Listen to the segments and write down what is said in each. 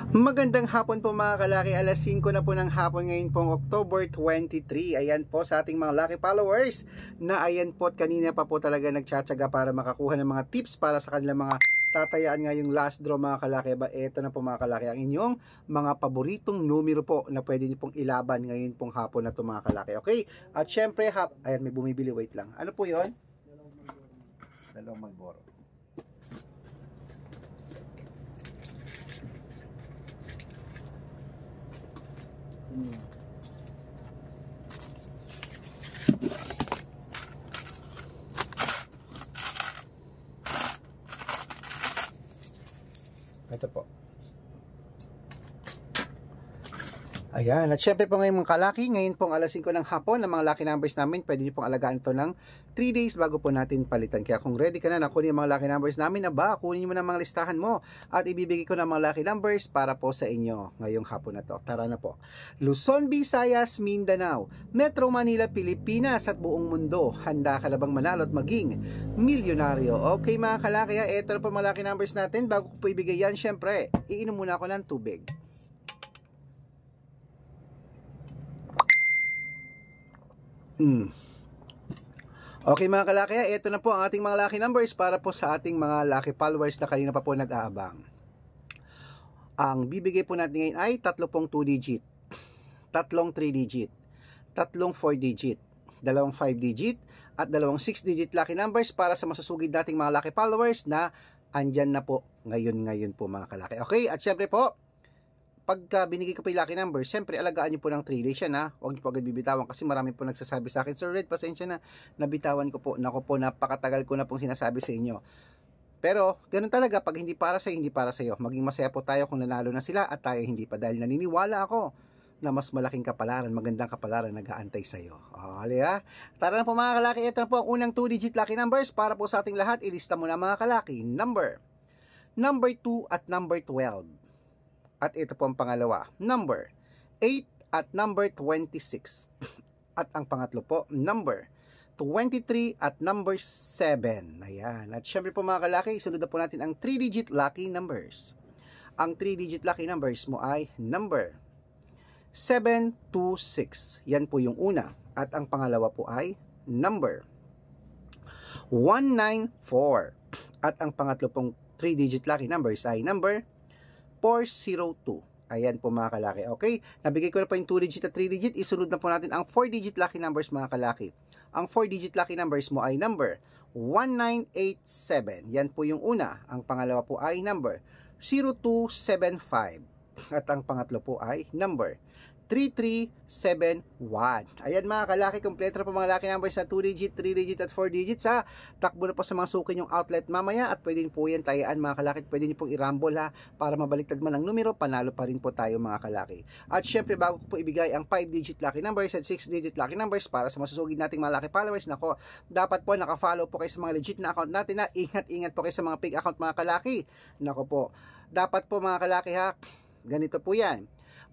Magandang hapon po mga kalaki, alas 5 na po ng hapon ngayon pong October 23. Ayan po sa ating mga lucky followers na ayan po at kanina pa po talaga nagtsatsaga para makakuha ng mga tips para sa kanilang mga tatayaan ngayong last draw mga kalaki. Ito na po mga kalaki ang inyong mga paboritong numero po na pwede niyo pong ilaban ngayon pong hapon na to mga kalaki. Okay? At syempre, ayan may bumibili, wait lang. Ano po yon? Dalawang Malboro. Ito po. Ayan, at syempre po ngayon mga kalaki, ngayon pong alas 5 ng hapon, ang mga lucky numbers namin, pwede nyo pong alagaan ito ng 3 days bago po natin palitan. Kaya kung ready ka na, nakunin yung mga lucky numbers namin na ba, kunin mo na mga listahan mo at ibibigay ko ng mga lucky numbers para po sa inyo ngayong hapon na to. Tara na po. Luzon, Visayas, Mindanao, Metro Manila, Pilipinas at buong mundo. Handa ka na bang manalo at maging milyonaryo? Okay mga kalaki, ito na po mga lucky numbers natin. Bago ko po ibigay yan, syempre, iinom muna ako ng tubig. Okay mga kalaki, ito na po ang ating mga lucky numbers para po sa ating mga lucky followers na kanina pa po nag-aabang. Ang bibigay po natin ngayon ay tatlong 2 digit, tatlong 3 digit, tatlong 4 digit, dalawang 5 digit, at dalawang 6 digit lucky numbers para sa masusugid nating mga lucky followers na andyan na po ngayon po mga kalaki. Okay, at syempre po, pagka binigay ko pa yung lucky number, syempre alagaan nyo po ng 3 days yan ha. Huwag nyo po agad bibitawan kasi marami po nagsasabi sa akin, Sir Red, pasensya na, nabitawan ko po. Naku po, napakatagal ko na pong sinasabi sa inyo. Pero, ganun talaga, pag hindi para sa'yo, hindi para sa'yo. Maging masaya po tayo kung nanalo na sila at tayo hindi pa, dahil naniniwala ako na mas malaking kapalaran, magandang kapalaran nag-aantay sa'yo. Okay ha? Tara na po mga kalaki, ito na po ang unang 2 digit lucky numbers para po sa ating lahat. Ilista mo na mga kalaki. Number 2 at number 12. At ito po ang pangalawa, number 8 at number 26. At ang pangatlo po, number 23 at number 7. Ayan. At syempre po mga kalaki, isunod na po natin ang 3-digit lucky numbers. Ang 3-digit lucky numbers mo ay number 726. Yan po yung una. At ang pangalawa po ay number 194. At ang pangatlo pong 3-digit lucky numbers ay number 402. Ayan po mga kalaki. Okay? Nabigay ko na po yung 2-digit at 3-digit. Isunod na po natin ang 4-digit lucky numbers mga kalaki. Ang 4-digit lucky numbers mo ay number 1987. Yan po yung una. Ang pangalawa po ay number 0275. At ang pangatlo po ay number 3371. Ayan mga kalaki, kompleto na po mga lucky numbers na 2-digit, 3-digit at 4-digit sa takbo na po sa mga suki yung outlet mamaya at pwede po yan tayaan mga kalaki, pwede nyo pong i-rumble ha para mabaliktad man ang numero, panalo pa rin po tayo mga kalaki. At syempre bago ko po ibigay ang 5-digit lucky numbers at 6-digit lucky numbers para sa masusugid nating mga lucky followers, nako, dapat po naka-follow po kayo sa mga legit na account natin na ingat-ingat po kayo sa mga fake account mga kalaki. Nako po, dapat po mga kalaki ha, ganito po yan.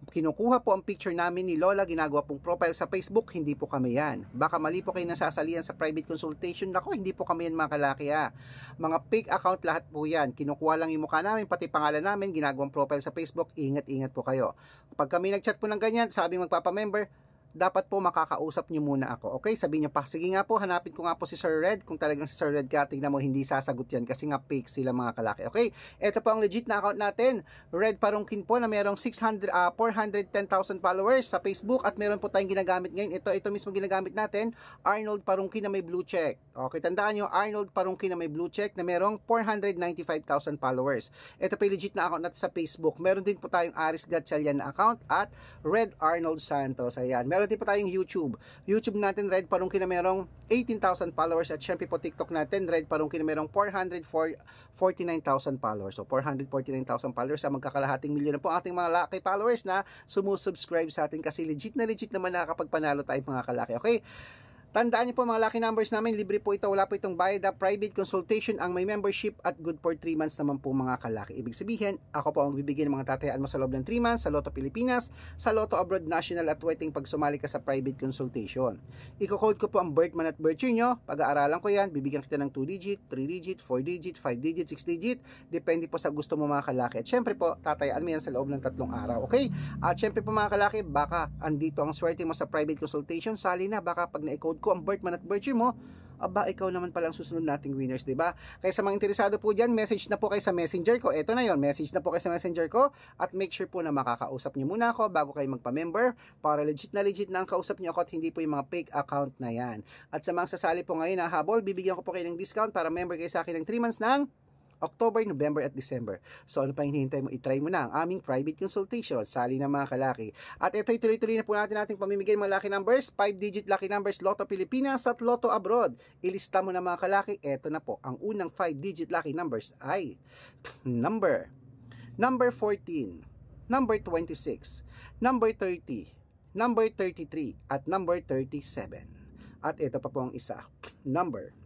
Kinukuha po ang picture namin ni Lola, ginagawa pong profile sa Facebook, hindi po kami yan. Baka mali po kayo nasasalihan sa private consultation. Nako, hindi po kami yan mga kalaki ha. Mga fake account lahat po yan. Kinukuha lang yung mukha namin, pati pangalan namin, ginagawang profile sa Facebook. Ingat-ingat po kayo. Pag kami nag-chat po ng ganyan, sabing magpapamember, dapat po makakausap nyo muna ako. Okay? Sabihin nyo pa, sige nga po, hanapin ko nga po si Sir Red. Kung talagang si Sir Red ka, tignan mo, hindi sasagot yan kasi nga fake sila mga kalaki. Okay? Ito po ang legit na account natin. Red Parungkin po na merong 410,000 followers sa Facebook at meron po tayong ginagamit ngayon. Ito mismo ginagamit natin, Arnold Parungkin na may blue check. Okay, tandaan nyo, Arnold Parungkin na may blue check na merong 495,000 followers. Ito po yung legit na account natin sa Facebook. Meron din po tayong Aris Gatchalian na account at Red Arnold Santos. Ayan, meron din po tayong YouTube. YouTube natin, Red Parungkin na merong 18,000 followers at syempre po TikTok natin, Red Parungkin na merong 449,000 followers. So 449,000 followers sa magkakalahating milyon na po ating mga lucky followers na sumusubscribe sa atin kasi legit na naman nakakapagpanalo tayo mga kalaki. Okay? Tandaan niyo po mga lucky numbers namin, libre po ito, wala po itong bayad. Private consultation ang may membership at good for 3 months naman po mga kalaki. Ibig sabihin, ako po ang bibigyan ng mga tatayaan mo sa loob ng 3 months sa Lotto Pilipinas, sa Lotto Abroad National at Wedding pag sumali ka sa private consultation. Iko-code ko po ang birth month at birth year nyo, pag-aaralan ko yan, bibigyan kita ng 2 digit, 3 digit, 4 digit, 5 digit, 6 digit, depende po sa gusto mo mga kalaki. At syempre po, tatayaan mo yan sa loob ng 3 araw, okay? At syempre po mga kalaki, baka andito ang swerte mo sa private consultation, sali na, baka pag na-code ko ang birth month at birth year mo, aba, ikaw naman palang susunod nating winners, diba? Kaya sa mga interesado po dyan, message na po kayo sa messenger ko. Eto na yon, message na po kayo sa messenger ko at make sure po na makakausap nyo muna ako bago kayo magpa-member para legit na ang kausap nyo ako at hindi po yung mga fake account na yan. At sa mga sasali po ngayon na habol, bibigyan ko po kayo ng discount para member kayo sa akin ng 3 months ng October, November at December. So ano pa hinihintay mo? I-try mo na ang aming private consultation. Sali na mga kalaki. At ito'y tuloy-tuloy na po nating pamimigay mga lucky numbers. 5-digit lucky numbers Lotto Pilipinas at Lotto Abroad. Ilista mo na mga kalaki. Ito na po. Ang unang 5-digit lucky numbers ay number 14, number 26, number 30, number 33, at number 37. At ito pa po ang isa. Number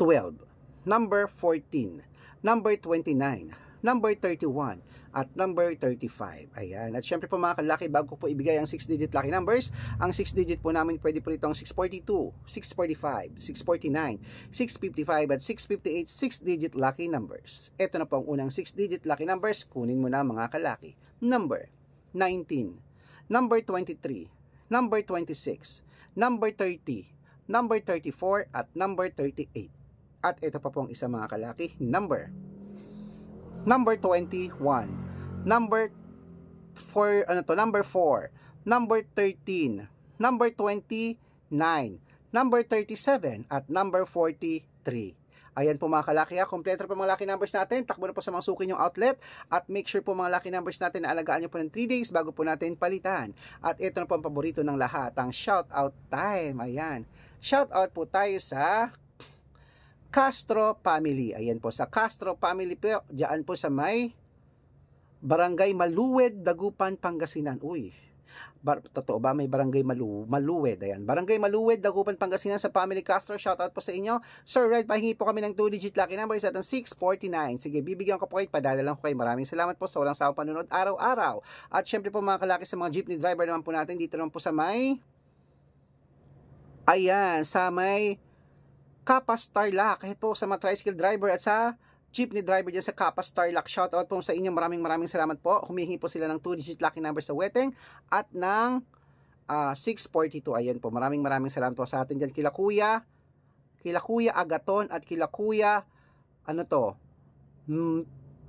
12, number 14, number 29, number 31, at number 35. Ayan. At syempre po mga kalaki, bago ko po ibigay ang 6-digit lucky numbers, ang 6-digit po namin pwede po ito ang 642, 645, 649, 655, at 658 6-digit lucky numbers. Ito na po ang unang 6-digit lucky numbers. Kunin mo na mga kalaki. Number 19, number 23, number 26, number 30, number 34, at number 38. At ito pa pong isa mga kalaki, number 21, number 4, number 4, number 13, number 29, number 37, at number 43. Ayan po mga kalaki, kompleto po mga lucky numbers natin. Takbo na po sa mga suki yung outlet at make sure po mga lucky numbers natin na alagaan nyo po ng 3 days bago po natin palitan. At ito na po ang paborito ng lahat, ang shout out time. Ayan, shout out po tayo sa Castro Family. Ayan po, sa Castro Family po, diyan po sa may Barangay Maluwed, Dagupan, Pangasinan. Uy, totoo ba may Barangay Maluwed? Ayan, Barangay Maluwed, Dagupan, Pangasinan sa Family Castro. Shoutout po sa inyo. Sir Red, pahingi po kami ng 2-digit lucky numbers at ang 649. Sige, bibigyan ko po kayo, padala lang ko kayo. Maraming salamat po sa walang sawang panunod araw-araw. At syempre po mga kalaki, sa mga jeepney driver naman po natin, dito naman po sa may, ayan, sa may Kapas Tarlac, kahit po sa mga tricycle driver at sa jeepney driver dyan sa Kapas Tarlac. Shoutout po sa inyo, maraming salamat po. Humihingi po sila ng 2-digit lucky numbers sa Weteng at ng 642. Ayan po, maraming salamat po sa atin dyan. Kila Kuya Agaton at kila Kuya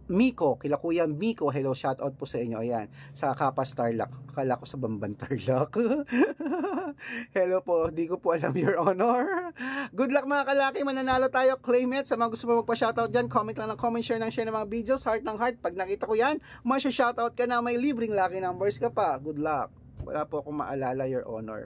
Miko, kila Kuya Miko, hello, shout out po sa inyo. Ayan, sa Kapas Tarlac. Akala ko sa Bamban Tarlac. Hello po, di ko po alam, Your Honor. Good luck mga kalaki, mananalo tayo, claim it. Sa mga gusto mo magpa-shoutout dyan, comment lang ng comment, share ng mga videos, heart ng heart. Pag nakita ko yan, masya-shoutout ka na, may libreng lucky numbers ka pa. Good luck. Wala po akong maalala, Your Honor.